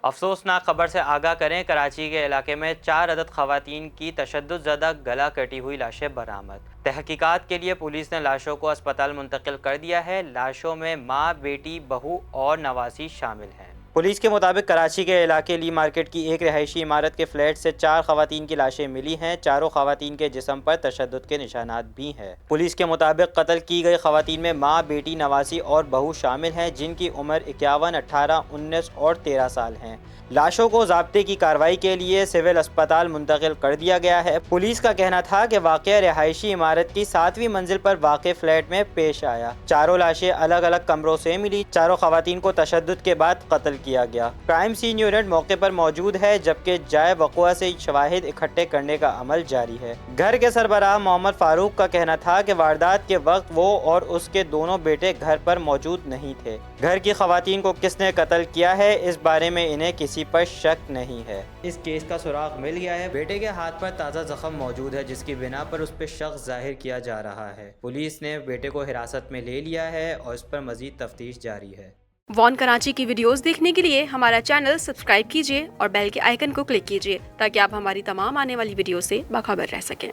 افسوسناک خبر سے آگاہ کریں، کراچی کے علاقے میں 4 عدد خواتین کی تشدد زدہ گلا کٹی ہوئی لاشیں برآمد۔ تحقیقات کے لیے پولیس نے لاشوں کو اسپتال منتقل کر دیا ہے۔ لاشوں میں ماں، بیٹی، بہو اور نواسی شامل ہیں۔ پولیس کے مطابق کراچی کے علاقے لی مارکیٹ کی ایک رہائشی عمارت کے فلیٹ سے 4 خواتین کی لاشیں ملی ہیں۔ چاروں خواتین کے جسم پر تشدد کے نشانات بھی ہیں۔ پولیس کے مطابق قتل کی گئی خواتین میں ماں، بیٹی، نواسی اور بہو شامل ہیں، جن کی عمر 51، 18، 19 اور 13 سال ہیں۔ لاشوں کو ضابطے کی کارروائی کے لیے سول اسپتال منتقل کر دیا گیا ہے۔ پولیس کا کہنا تھا کہ واقعہ رہائشی عمارت کی 7ویں منزل پر واقع فلیٹ میں پیش آیا۔ چاروں لاشیں الگ الگ کمروں سے ملی۔ چاروں خواتین کو تشدد کے بعد قتل کیا گیا۔ کرائم سین یونٹ موقع پر موجود ہے، جبکہ جائے وقوع سے شواہد اکٹھے کرنے کا عمل جاری ہے۔ گھر کے سربراہ محمد فاروق کا کہنا تھا کہ واردات کے وقت وہ اور اس کے دونوں بیٹے گھر پر موجود نہیں تھے۔ گھر کی خواتین کو کس نے قتل کیا ہے، اس بارے میں انہیں کسی پر شک نہیں ہے۔ اس کیس کا سراغ مل گیا ہے۔ بیٹے کے ہاتھ پر تازہ زخم موجود ہے، جس کی بنا پر اس پہ شخص ظاہر کیا جا رہا ہے۔ پولیس نے بیٹے کو حراست میں لے لیا ہے اور اس پر مزید تفتیش جاری ہے۔ وان کراچی کی ویڈیوز دیکھنے کے لیے ہمارا چینل سبسکرائب کیجیے اور بیل کے آئیکن کو کلک کیجیے تاکہ آپ ہماری تمام آنے والی ویڈیو سے باخبر رہ سکیں۔